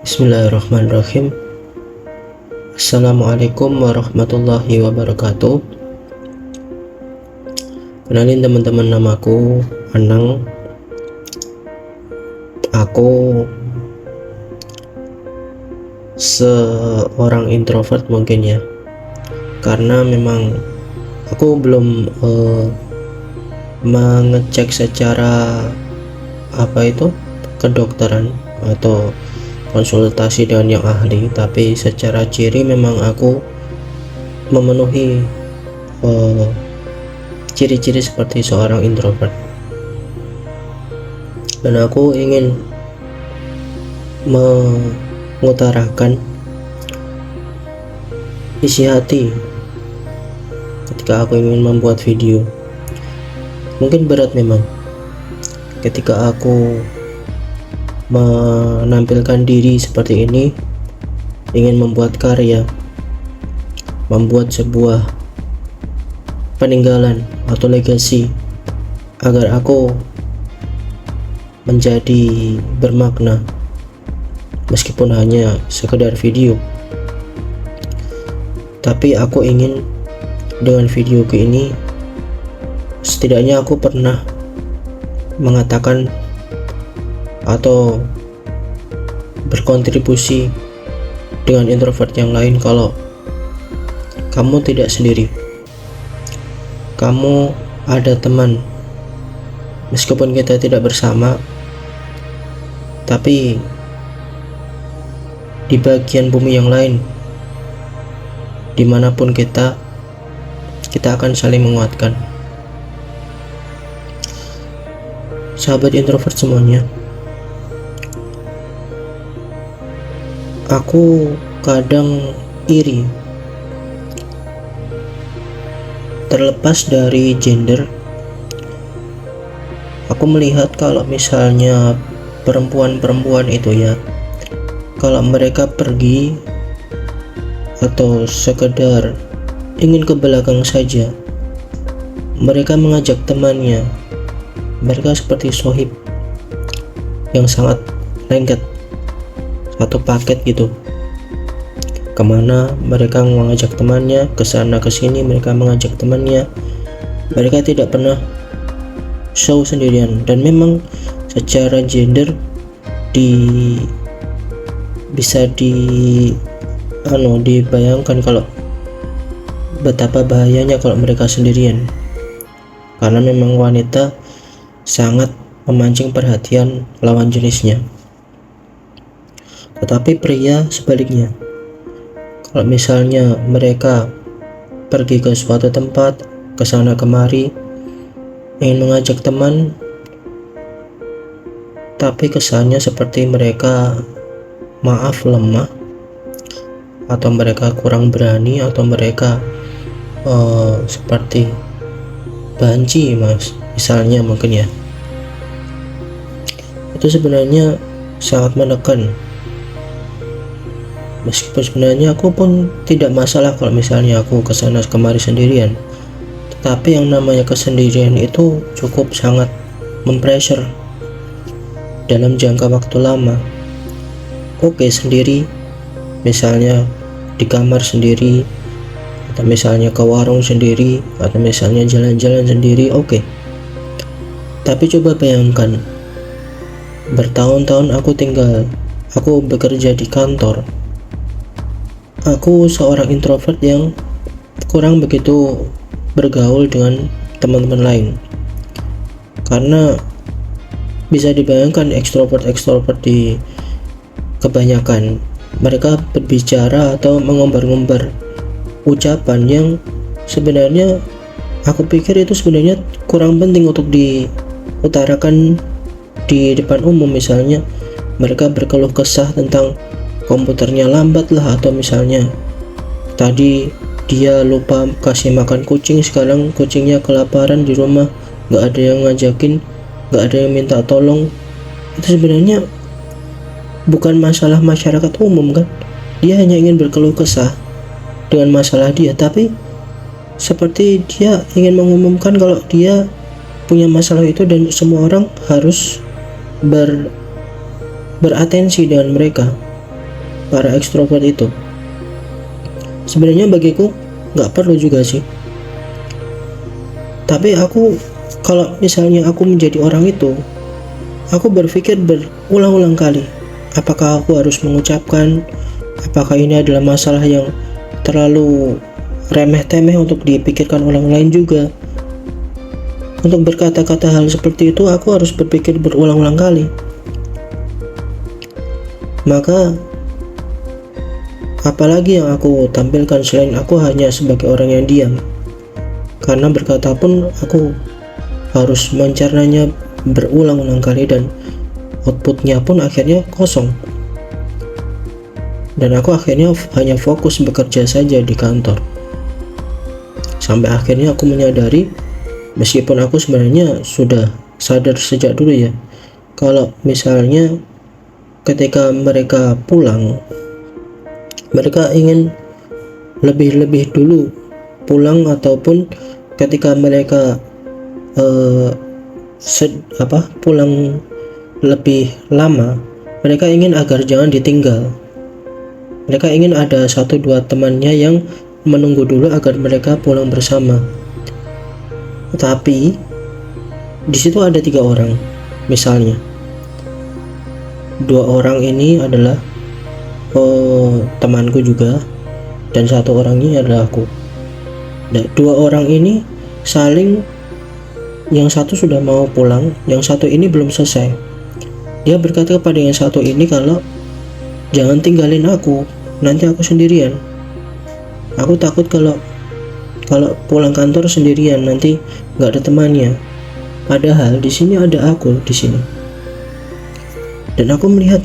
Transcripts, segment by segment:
Bismillahirrahmanirrahim. Assalamualaikum warahmatullahi wabarakatuh. Kenalin teman-teman, namaku Anang. Aku seorang introvert mungkin ya, karena memang aku belum mengecek secara kedokteran atau konsultasi dengan yang ahli, tapi secara ciri memang aku memenuhi ciri-ciri seperti seorang introvert, dan aku ingin mengutarakan isi hati ketika aku ingin membuat video. Mungkin berat memang ketika aku menampilkan diri seperti ini, ingin membuat karya, membuat sebuah peninggalan atau legasi agar aku menjadi bermakna meskipun hanya sekedar video. Tapi aku ingin dengan videoku ini setidaknya aku pernah mengatakan atau berkontribusi dengan introvert yang lain kalau kamu tidak sendiri, kamu ada teman. Meskipun kita tidak bersama, tapi di bagian bumi yang lain, dimanapun kita akan saling menguatkan. Sahabat introvert semuanya, aku kadang iri, terlepas dari gender. Aku melihat kalau misalnya perempuan-perempuan itu ya, kalau mereka pergi atau sekedar ingin ke belakang saja, mereka mengajak temannya. Mereka seperti sohib yang sangat lengket, satu paket gitu. Kemana mereka mengajak temannya, ke sana ke sini mereka mengajak temannya. Mereka tidak pernah show sendirian. Dan memang secara gender bisa dibayangkan kalau betapa bahayanya kalau mereka sendirian, karena memang wanita sangat memancing perhatian lawan jenisnya. Tetapi pria sebaliknya, kalau misalnya mereka pergi ke suatu tempat, ke sana kemari, ingin mengajak teman, tapi kesannya seperti mereka lemah, atau mereka kurang berani, atau mereka seperti banci misalnya mungkin ya. Itu sebenarnya sangat menekan. Meskipun sebenarnya aku pun tidak masalah kalau misalnya aku kesana kemari sendirian, tetapi yang namanya kesendirian itu cukup sangat mempressure dalam jangka waktu lama. Oke, sendiri, misalnya di kamar sendiri, atau misalnya ke warung sendiri, atau misalnya jalan-jalan sendiri, oke. Tapi coba bayangkan, bertahun-tahun aku bekerja di kantor. Aku seorang introvert yang kurang begitu bergaul dengan teman-teman lain, karena bisa dibayangkan ekstrovert di kebanyakan mereka berbicara atau mengumbar-ngumbar ucapan yang sebenarnya aku pikir itu sebenarnya kurang penting untuk diutarakan di depan umum. Misalnya mereka berkeluh kesah tentang komputernya lambat lah, atau misalnya tadi dia lupa kasih makan kucing, sekarang kucingnya kelaparan di rumah, gak ada yang ngajakin, gak ada yang minta tolong. Itu sebenarnya bukan masalah masyarakat umum kan, dia hanya ingin berkeluh kesah dengan masalah dia, tapi seperti dia ingin mengumumkan kalau dia punya masalah itu dan semua orang harus beratensi dengan mereka. para ekstrovert itu. Sebenarnya bagiku nggak perlu juga sih, tapi kalau misalnya aku menjadi orang itu, aku berpikir berulang-ulang kali, apakah aku harus mengucapkan, apakah ini adalah masalah yang terlalu remeh-temeh untuk dipikirkan orang lain juga. Untuk berkata-kata hal seperti itu, aku harus berpikir berulang-ulang kali. Maka apalagi yang aku tampilkan selain aku hanya sebagai orang yang diam, karena berkata pun aku harus mencernanya berulang-ulang kali dan outputnya pun akhirnya kosong, dan aku akhirnya hanya fokus bekerja saja di kantor. Sampai akhirnya aku menyadari, meskipun aku sebenarnya sudah sadar sejak dulu ya, kalau misalnya ketika mereka pulang, mereka ingin lebih dulu pulang, ataupun ketika mereka pulang lebih lama, mereka ingin agar jangan ditinggal. Mereka ingin ada 1-2 temannya yang menunggu dulu agar mereka pulang bersama. Tapi di situ ada 3 orang, misalnya 2 orang ini adalah temanku juga, dan 1 orang ini adalah aku. Nah, 2 orang ini saling, yang satu sudah mau pulang, yang satu ini belum selesai. Dia berkata kepada yang satu ini kalau jangan tinggalin aku, nanti aku sendirian. Aku takut kalau pulang kantor sendirian nanti nggak ada temannya. Padahal di sini ada aku di sini. Dan aku melihat,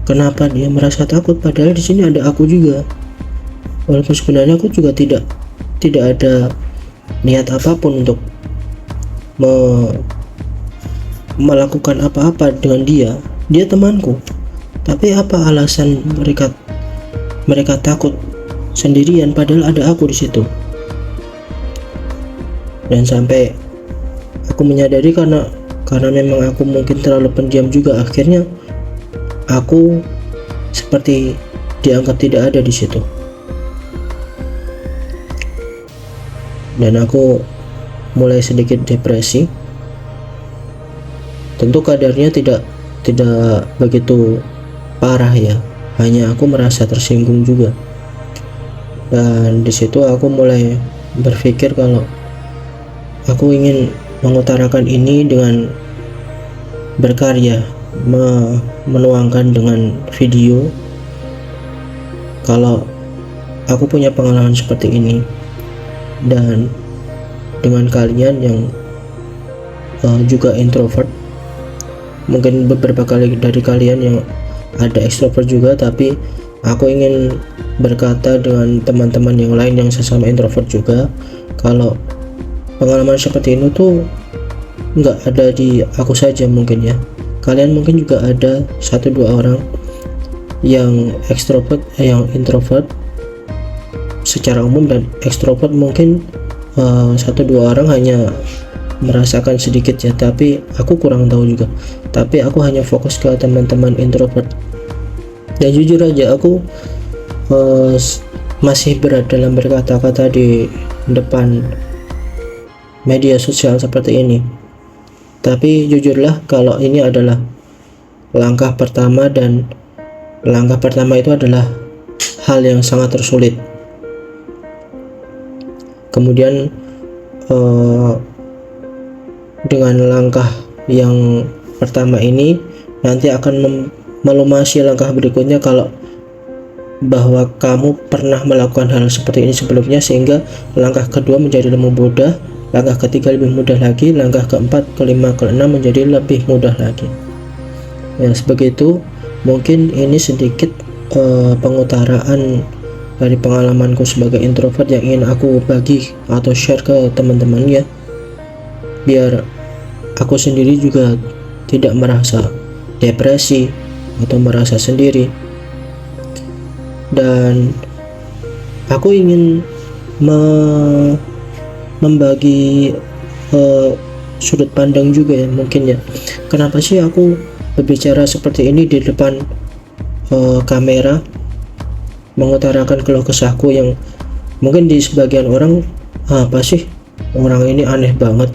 kenapa dia merasa takut padahal di sini ada aku juga. Walaupun sebenarnya aku juga tidak ada niat apapun untuk melakukan apa-apa dengan dia. Dia temanku. Tapi apa alasan mereka takut sendirian padahal ada aku di situ? Dan sampai aku menyadari, karena memang aku mungkin terlalu pendiam juga, akhirnya aku seperti dianggap tidak ada di situ. Dan aku mulai sedikit depresi. Tentu kadarnya tidak begitu parah ya, hanya aku merasa tersinggung juga. Dan di situ aku mulai berpikir kalau aku ingin mengutarakan ini dengan berkarya, menuangkan dengan video kalau aku punya pengalaman seperti ini. Dan dengan kalian yang juga introvert, mungkin beberapa kali dari kalian yang ada ekstrovert juga, tapi aku ingin berkata dengan teman-teman yang lain yang sesama introvert juga, kalau pengalaman seperti ini tuh nggak ada di aku saja mungkin ya. Kalian mungkin juga ada 1-2 orang yang ekstrovert, yang introvert secara umum, dan ekstrovert mungkin 1-2 orang hanya merasakan sedikit ya, tapi aku kurang tahu juga. Tapi aku hanya fokus ke teman-teman introvert. Dan jujur aja aku masih berat dalam berkata-kata di depan media sosial seperti ini. Tapi jujurlah kalau ini adalah langkah pertama, dan langkah pertama itu adalah hal yang sangat tersulit. Kemudian dengan langkah yang pertama ini nanti akan melumasi langkah berikutnya, kalau bahwa kamu pernah melakukan hal seperti ini sebelumnya, sehingga langkah kedua menjadi lebih mudah, langkah ketiga lebih mudah lagi, langkah keempat, kelima, keenam menjadi lebih mudah lagi. Ya, sebegitu mungkin ini sedikit pengutaraan dari pengalamanku sebagai introvert yang ingin aku bagi atau share ke teman-teman ya, biar aku sendiri juga tidak merasa depresi atau merasa sendiri. Dan aku ingin membagi sudut pandang juga ya mungkin ya, kenapa sih aku berbicara seperti ini di depan kamera mengutarakan keluh kesahku yang mungkin di sebagian orang apa sih orang ini aneh banget.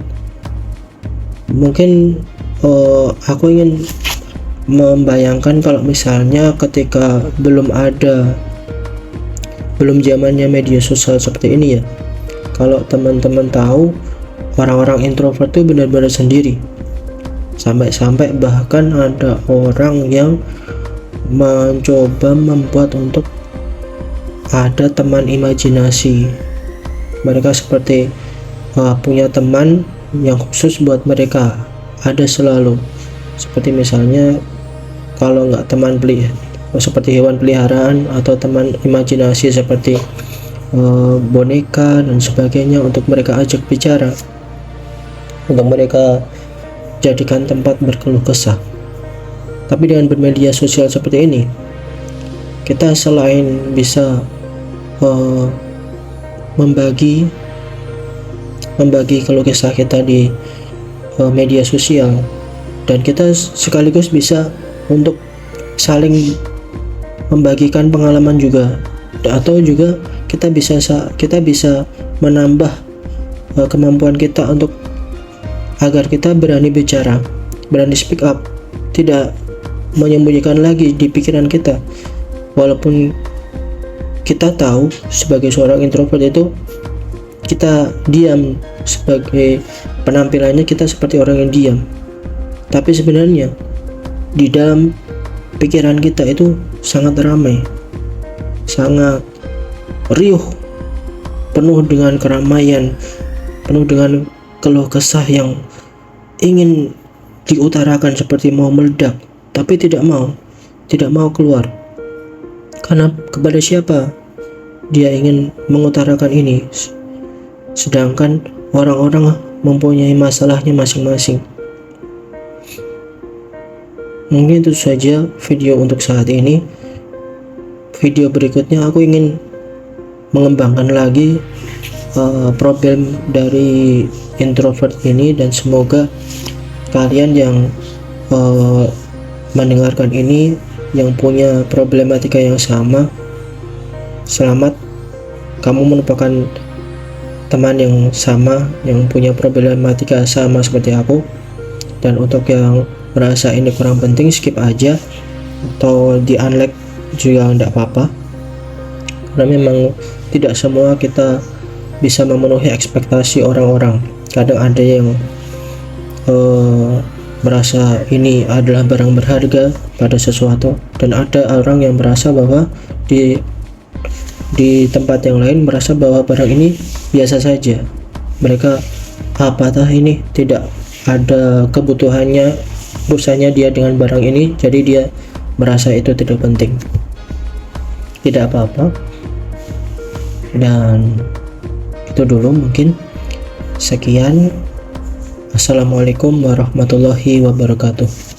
Mungkin aku ingin membayangkan kalau misalnya ketika belum zamannya media sosial seperti ini ya, kalau teman-teman tahu orang-orang introvert itu benar-benar sendiri, sampai bahkan ada orang yang mencoba membuat untuk ada teman imajinasi. Mereka seperti punya teman yang khusus buat mereka, ada selalu. Seperti misalnya kalau nggak teman seperti hewan peliharaan atau teman imajinasi seperti boneka dan sebagainya untuk mereka ajak bicara, untuk mereka jadikan tempat berkeluh kesah. Tapi dengan bermedia sosial seperti ini, kita selain bisa membagi keluh kesah kita di media sosial, dan kita sekaligus bisa untuk saling membagikan pengalaman juga, atau juga kita bisa menambah kemampuan kita untuk agar kita berani bicara, berani speak up, tidak menyembunyikan lagi di pikiran kita. Walaupun kita tahu sebagai seorang introvert itu kita diam, sebagai penampilannya kita seperti orang yang diam, tapi sebenarnya di dalam pikiran kita itu sangat ramai, sangat riuh, penuh dengan keramaian, penuh dengan keluh kesah yang ingin diutarakan, seperti mau meledak tapi tidak mau keluar. Karena kepada siapa dia ingin mengutarakan ini, sedangkan orang-orang mempunyai masalahnya masing-masing. Mungkin itu saja video untuk saat ini. Video berikutnya aku ingin mengembangkan lagi problem dari introvert ini, dan semoga kalian yang mendengarkan ini yang punya problematika yang sama, selamat, kamu merupakan teman yang sama, yang punya problematika sama seperti aku. Dan untuk yang merasa ini kurang penting, skip aja atau di unlike juga enggak apa-apa, karena memang tidak semua kita bisa memenuhi ekspektasi orang-orang. Kadang ada yang merasa ini adalah barang berharga pada sesuatu, dan ada orang yang merasa bahwa di tempat yang lain merasa bahwa barang ini biasa saja. Mereka apatah ini, tidak ada kebutuhannya, usahanya dia dengan barang ini, jadi dia merasa itu tidak penting. Tidak apa-apa. Dan itu dulu mungkin. Sekian. Assalamualaikum warahmatullahi wabarakatuh.